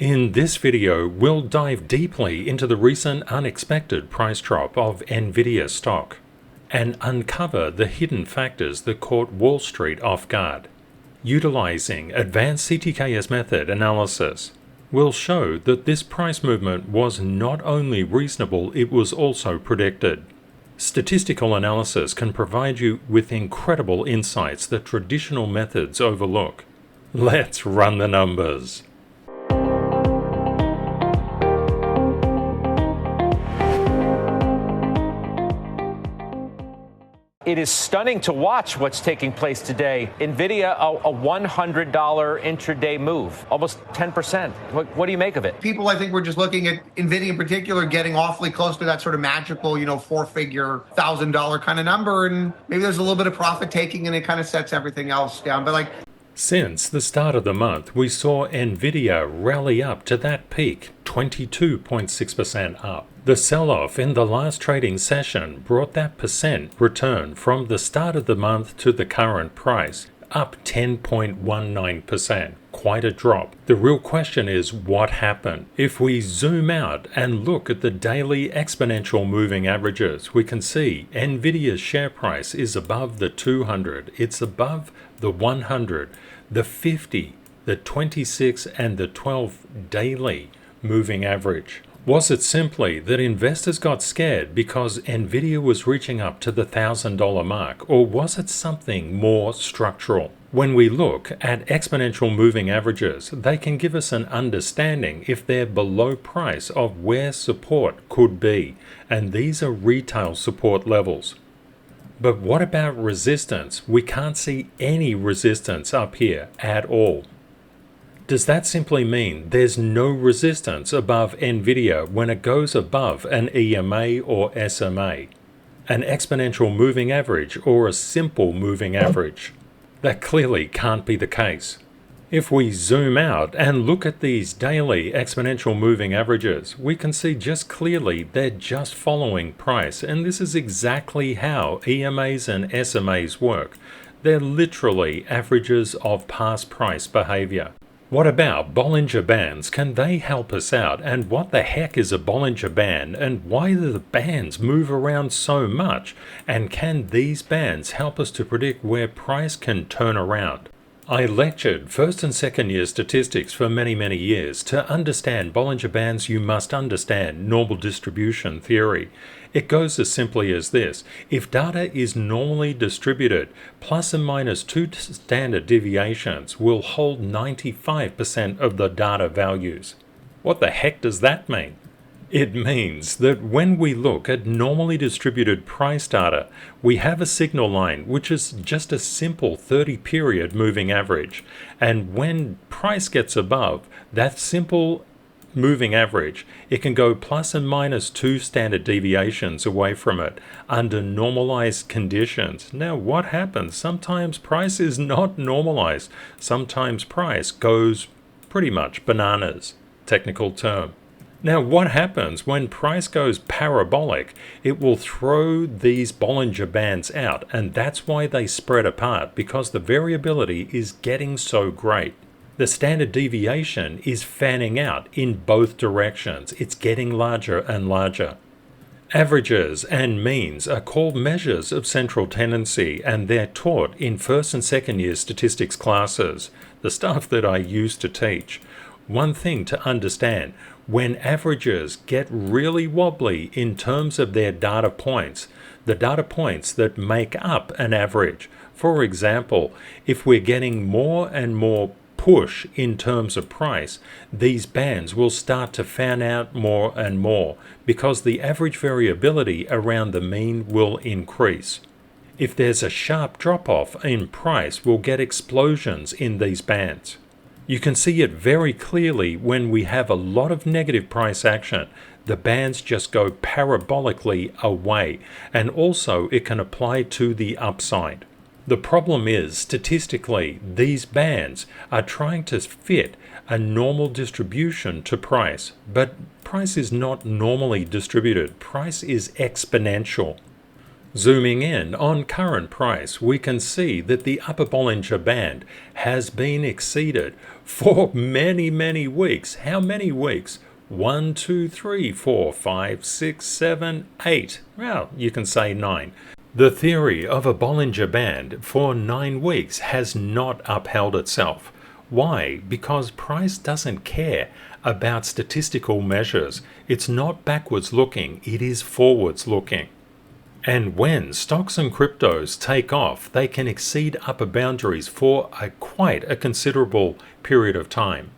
In this video, we'll dive deeply into the recent unexpected price drop of Nvidia stock and uncover the hidden factors that caught Wall Street off guard. Utilizing advanced CTKS method analysis, we'll show that this price movement was not only reasonable, it was also predicted. Statistical analysis can provide you with incredible insights that traditional methods overlook. Let's run the numbers. It is stunning to watch what's taking place today. NVIDIA, a $100 intraday move, almost 10%. What do you make of it? People, I think, we're just looking at NVIDIA in particular getting awfully close to that sort of magical, four-figure, $1,000 kind of number. And maybe there's a little bit of profit taking and it kind of sets everything else down. But since the start of the month, we saw Nvidia rally up to that peak, 22.6% up. The sell-off in the last trading session brought that percent return from the start of the month to the current price, up 10.19%. Quite a drop. The real question is, what happened? If we zoom out and look at the daily exponential moving averages, we can see Nvidia's share price is above the 200, it's above the 100, the 50, the 26 and the 12 daily moving average. Was it simply that investors got scared because Nvidia was reaching up to the $1,000 mark, or was it something more structural? When we look at exponential moving averages, they can give us an understanding if they're below price of where support could be, and these are retail support levels. But what about resistance? We can't see any resistance up here at all. Does that simply mean there's no resistance above Nvidia when it goes above an EMA or SMA, an exponential moving average or a simple moving average? That clearly can't be the case. If we zoom out and look at these daily exponential moving averages, we can see just clearly they're just following price, and this is exactly how EMAs and SMAs work. They're literally averages of past price behavior. What about Bollinger Bands? Can they help us out? And what the heck is a Bollinger Band? And why do the bands move around so much? And can these bands help us to predict where price can turn around? I lectured first and second year statistics for many years. To understand Bollinger Bands, you must understand normal distribution theory. It goes as simply as this. If data is normally distributed, plus or minus 2 standard deviations will hold 95% of the data values. What the heck does that mean? It means that when we look at normally distributed price data, we have a signal line which is just a simple 30-period moving average. And when price gets above that simple moving average, it can go plus and minus 2 standard deviations away from it under normalized conditions. Now what happens? Sometimes price is not normalized. Sometimes price goes pretty much bananas, technical term. Now what happens when price goes parabolic? It will throw these Bollinger Bands out, and that's why they spread apart, because the variability is getting so great. The standard deviation is fanning out in both directions. It's getting larger and larger. Averages and means are called measures of central tendency, and they're taught in first and second year statistics classes, the stuff that I used to teach. One thing to understand, when averages get really wobbly in terms of their data points, the data points that make up an average, for example, if we're getting more and more push in terms of price, these bands will start to fan out more and more because the average variability around the mean will increase. If there's a sharp drop-off in price, we'll get explosions in these bands. You can see it very clearly when we have a lot of negative price action. The bands just go parabolically away, and also it can apply to the upside. The problem is, statistically, these bands are trying to fit a normal distribution to price, but price is not normally distributed. Price is exponential. Zooming in on current price, we can see that the upper Bollinger Band has been exceeded for many, many weeks. How many weeks? 1, 2, 3, 4, 5, 6, 7, 8. Well, you can say 9. The theory of a Bollinger Band for 9 weeks has not upheld itself. Why? Because price doesn't care about statistical measures. It's not backwards looking, it is forwards looking. And when stocks and cryptos take off, they can exceed upper boundaries for quite a considerable period of time.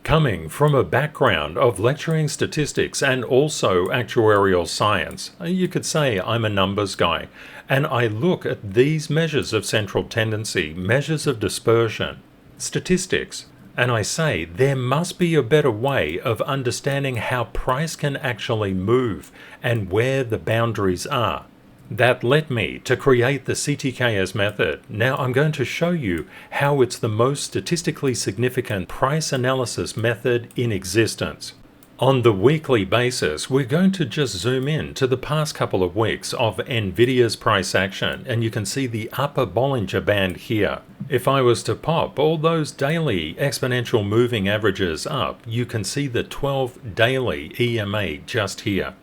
Coming from a background of lecturing statistics and also actuarial science, you could say I'm a numbers guy, and I look at these measures of central tendency, measures of dispersion, statistics, and I say there must be a better way of understanding how price can actually move and where the boundaries are. That led me to create the CTKS method. Now I'm going to show you how it's the most statistically significant price analysis method in existence. On the weekly basis, we're going to just zoom in to the past couple of weeks of Nvidia's price action, and you can see the upper Bollinger Band here. If I was to pop all those daily exponential moving averages up, you can see the 12 daily EMA just here.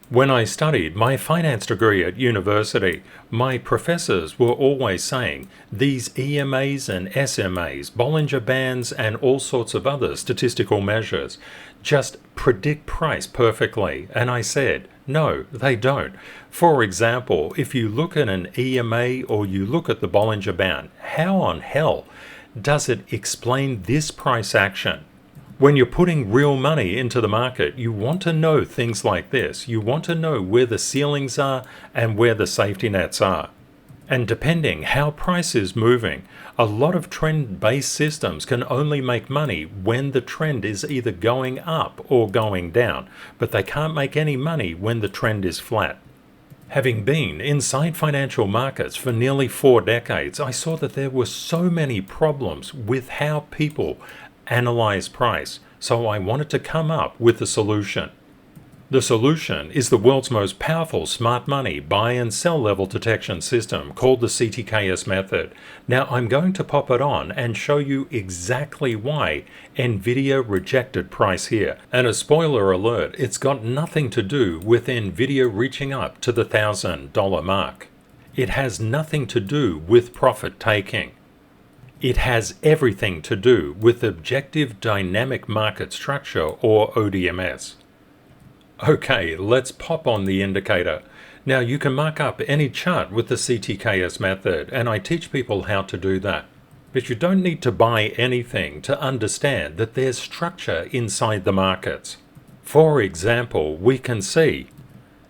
When I studied my finance degree at university, my professors were always saying these EMAs and SMAs, Bollinger Bands and all sorts of other statistical measures just predict price perfectly. And I said, no, they don't. For example, if you look at an EMA or you look at the Bollinger Band, how on hell does it explain this price action? When you're putting real money into the market, you want to know things like this. You want to know where the ceilings are and where the safety nets are. And depending how price is moving, a lot of trend-based systems can only make money when the trend is either going up or going down, but they can't make any money when the trend is flat. Having been inside financial markets for nearly 4 decades, I saw that there were so many problems with how people analyze price, so I wanted to come up with a solution. The solution is the world's most powerful smart money buy and sell level detection system called the CTKS method. Now I'm going to pop it on and show you exactly why Nvidia rejected price here. And a spoiler alert, it's got nothing to do with Nvidia reaching up to the $1,000 mark. It has nothing to do with profit taking. It has everything to do with Objective Dynamic Market Structure, or ODMS. Okay, let's pop on the indicator. Now you can mark up any chart with the CTKS method, and I teach people how to do that. But you don't need to buy anything to understand that there's structure inside the markets. For example, we can see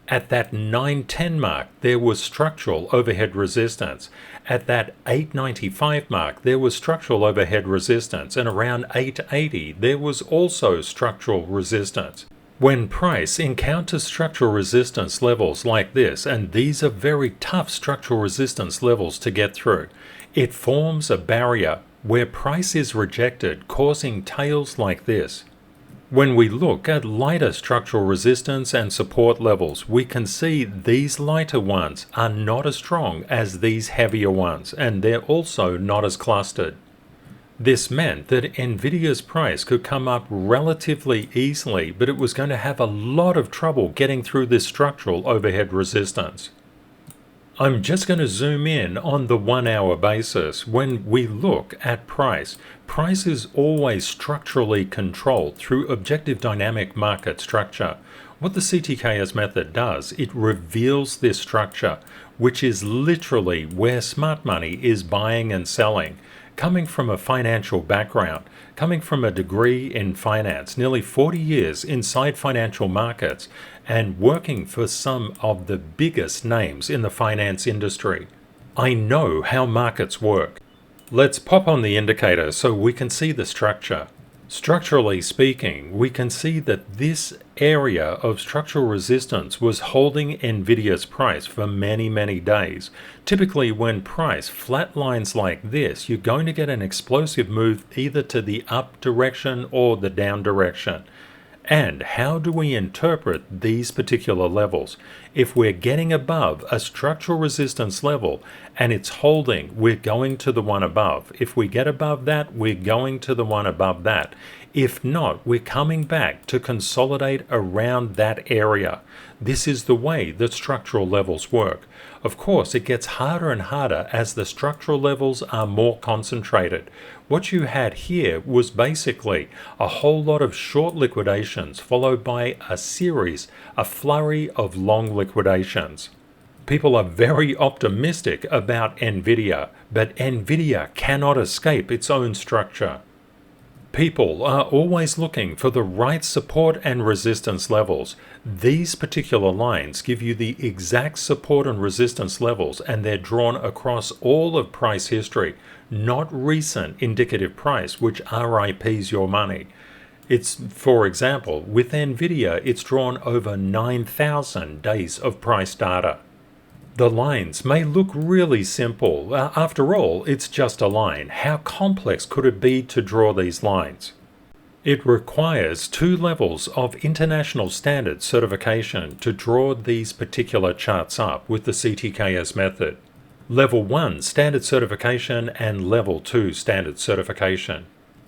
at that 910 mark, there was structural overhead resistance. At that 895 mark, there was structural overhead resistance. And around 880, there was also structural resistance. When price encounters structural resistance levels like this, and these are very tough structural resistance levels to get through, it forms a barrier where price is rejected, causing tails like this. When we look at lighter structural resistance and support levels, we can see these lighter ones are not as strong as these heavier ones, and they're also not as clustered. This meant that Nvidia's price could come up relatively easily, but it was going to have a lot of trouble getting through this structural overhead resistance. I'm just going to zoom in on the 1 hour basis. When we look at price, price is always structurally controlled through objective dynamic market structure. What the CTKS method does, it reveals this structure, which is literally where smart money is buying and selling. Coming from a financial background, coming from a degree in finance, nearly 40 years inside financial markets, and working for some of the biggest names in the finance industry, I know how markets work. Let's pop on the indicator so we can see the structure. Structurally speaking, we can see that this area of structural resistance was holding Nvidia's price for many, many days. Typically, when price flatlines like this, you're going to get an explosive move either to the up direction or the down direction. And how do we interpret these particular levels? If we're getting above a structural resistance level and it's holding, we're going to the one above. If we get above that, we're going to the one above that. If not, we're coming back to consolidate around that area. This is the way that structural levels work. Of course, it gets harder and harder as the structural levels are more concentrated. What you had here was basically a whole lot of short liquidations followed by a flurry of long liquidations. People are very optimistic about Nvidia, but Nvidia cannot escape its own structure. People are always looking for the right support and resistance levels. These particular lines give you the exact support and resistance levels, and they're drawn across all of price history, not recent indicative price, which RIPs your money. It's, for example, with Nvidia, it's drawn over 9,000 days of price data. The lines may look really simple. After all, it's just a line. How complex could it be to draw these lines? It requires 2 levels of international standard certification to draw these particular charts up with the CTKS method. Level 1 standard certification and Level 2 standard certification.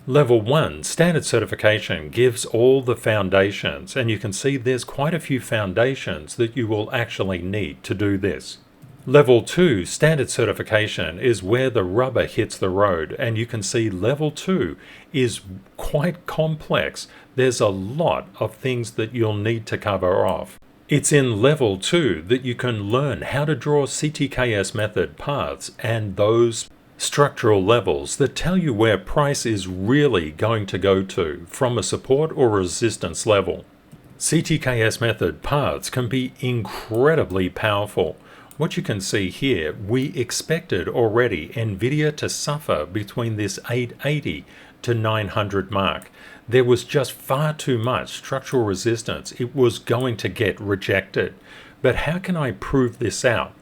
Level 1 standard certification gives all the foundations, and you can see there's quite a few foundations that you will actually need to do this. Level 2 standard certification is where the rubber hits the road, and you can see Level 2 is quite complex. There's a lot of things that you'll need to cover off. It's in Level 2 that you can learn how to draw CTKS method paths and those structural levels that tell you where price is really going to go to from a support or resistance level. CTKS method paths can be incredibly powerful. What you can see here, we expected already Nvidia to suffer between this 880 to 900 mark. There was just far too much structural resistance. It was going to get rejected. But how can I prove this out?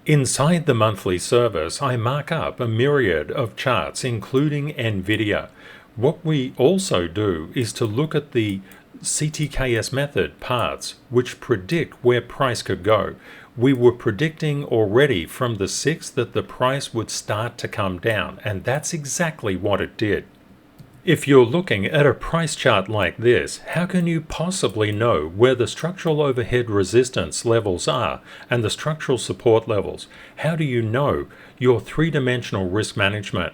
Inside the monthly service, I mark up a myriad of charts, including Nvidia. What we also do is to look at the CTKS method paths, which predict where price could go. We were predicting already from the 6th that the price would start to come down, and that's exactly what it did. If you're looking at a price chart like this, how can you possibly know where the structural overhead resistance levels are and the structural support levels? How do you know your 3-dimensional risk management?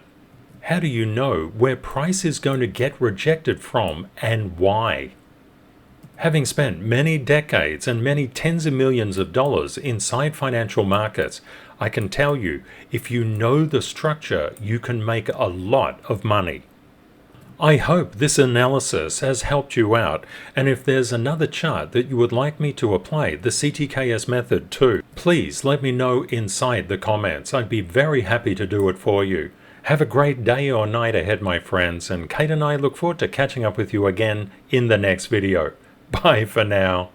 How do you know where price is going to get rejected from and why? Having spent many decades and many tens of millions of dollars inside financial markets, I can tell you, if you know the structure, you can make a lot of money. I hope this analysis has helped you out, and if there's another chart that you would like me to apply the CTKS method to, please let me know inside the comments. I'd be very happy to do it for you. Have a great day or night ahead, my friends, and Kate and I look forward to catching up with you again in the next video. Bye for now.